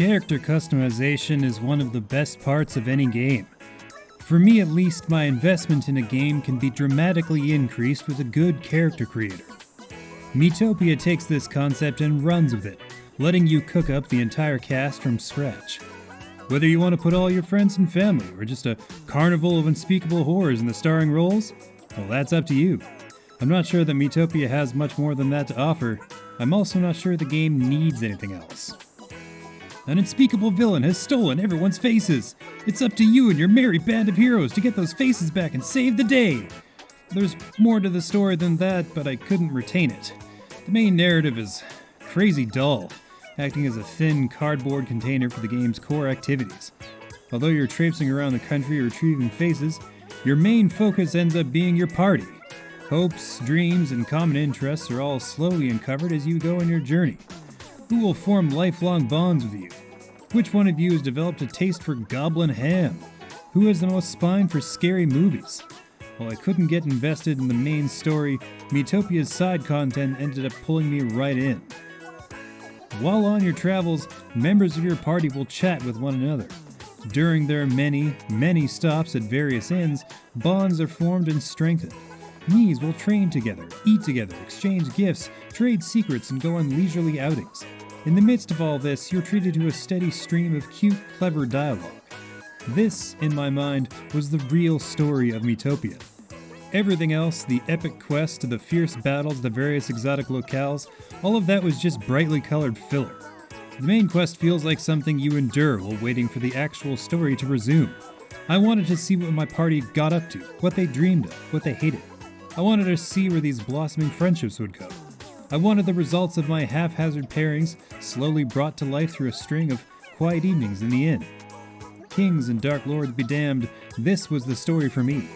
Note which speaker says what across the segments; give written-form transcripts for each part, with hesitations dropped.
Speaker 1: Character customization is one of the best parts of any game. For me at least, my investment in a game can be dramatically increased with a good character creator. Miitopia takes this concept and runs with it, letting you cook up the entire cast from scratch. Whether you want to put all your friends and family, or just a carnival of unspeakable horrors in the starring roles, well, that's up to you. I'm not sure that Miitopia has much more than that to offer. I'm also not sure the game needs anything else. An unspeakable villain has stolen everyone's faces. It's up to you and your merry band of heroes to get those faces back and save the day. There's more to the story than that, but I couldn't retain it. The main narrative is crazy dull, acting as a thin cardboard container for the game's core activities. Although you're traipsing around the country retrieving faces, your main focus ends up being your party. Hopes, dreams, and common interests are all slowly uncovered as you go on your journey. Who will form lifelong bonds with you? Which one of you has developed a taste for goblin ham? Who has the most spine for scary movies? While I couldn't get invested in the main story, Miitopia's side content ended up pulling me right in. While on your travels, members of your party will chat with one another. During their many stops at various inns, bonds are formed and strengthened. Miis will train together, eat together, exchange gifts, trade secrets, and go on leisurely outings. In the midst of all this, you're treated to a steady stream of cute, clever dialogue. This, in my mind, was the real story of Miitopia. Everything else, the epic quest, the fierce battles, the various exotic locales, all of that was just brightly colored filler. The main quest feels like something you endure while waiting for the actual story to resume. I wanted to see what my party got up to, what they dreamed of, what they hated. I wanted to see where these blossoming friendships would go. I wanted the results of my haphazard pairings slowly brought to life through a string of quiet evenings in the inn. Kings and Dark Lords be damned, this was the story for me.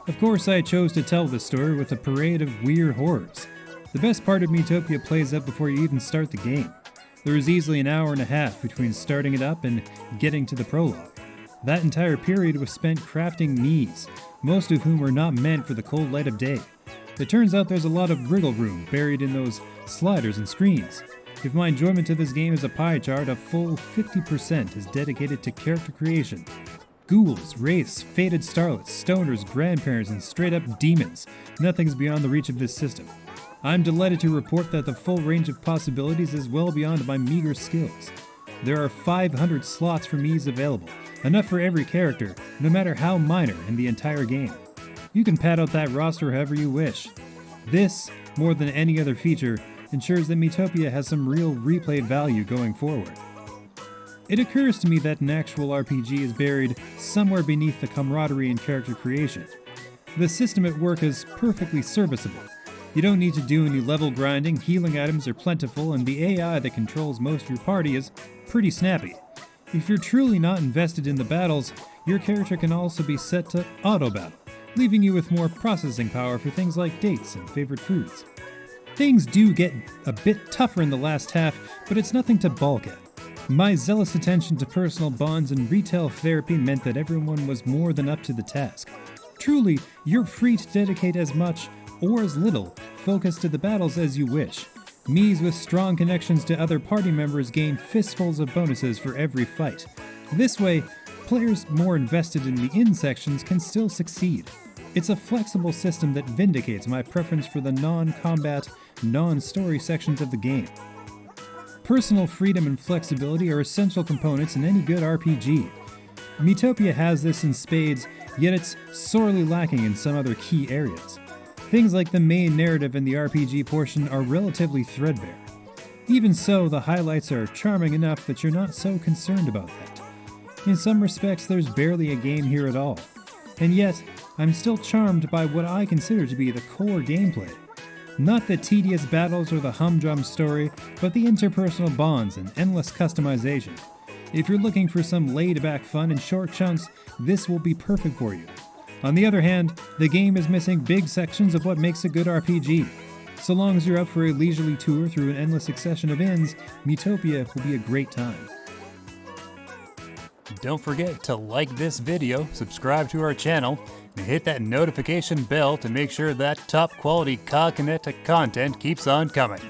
Speaker 1: Of course, I chose to tell this story with a parade of weird horrors. The best part of Miitopia plays up before you even start the game. There is easily an hour and a half between starting it up and getting to the prologue. That entire period was spent crafting Miis, most of whom were not meant for the cold light of day. It turns out there's a lot of wriggle room buried in those sliders and screens. If my enjoyment of this game is a pie chart, a full 50% is dedicated to character creation. Ghouls, wraiths, fated starlets, stoners, grandparents, and straight-up demons. Nothing's beyond the reach of this system. I'm delighted to report that the full range of possibilities is well beyond my meager skills. There are 500 slots for Miis available, enough for every character, no matter how minor in the entire game. You can pad out that roster however you wish. This, more than any other feature, ensures that Miitopia has some real replay value going forward. It occurs to me that an actual RPG is buried somewhere beneath the camaraderie and character creation. The system at work is perfectly serviceable. You don't need to do any level grinding, healing items are plentiful, and the AI that controls most of your party is pretty snappy. If you're truly not invested in the battles, your character can also be set to auto-battle, leaving you with more processing power for things like dates and favorite foods. Things do get a bit tougher in the last half, but it's nothing to balk at. My zealous attention to personal bonds and retail therapy meant that everyone was more than up to the task. Truly, you're free to dedicate as much, or as little, focus to the battles as you wish. Miis with strong connections to other party members gain fistfuls of bonuses for every fight. This way, players more invested in the inn sections can still succeed. It's a flexible system that vindicates my preference for the non-combat, non-story sections of the game. Personal freedom and flexibility are essential components in any good RPG. Miitopia has this in spades, yet it's sorely lacking in some other key areas. Things like the main narrative and the RPG portion are relatively threadbare. Even so, the highlights are charming enough that you're not so concerned about that. In some respects, there's barely a game here at all. And yet, I'm still charmed by what I consider to be the core gameplay. Not the tedious battles or the humdrum story, but the interpersonal bonds and endless customization. If you're looking for some laid-back fun in short chunks, this will be perfect for you. On the other hand, the game is missing big sections of what makes a good RPG. So long as you're up for a leisurely tour through an endless succession of inns, Miitopia will be a great time.
Speaker 2: Don't forget to like this video, subscribe to our channel, and hit that notification bell to make sure that top quality COGconnected content keeps on coming.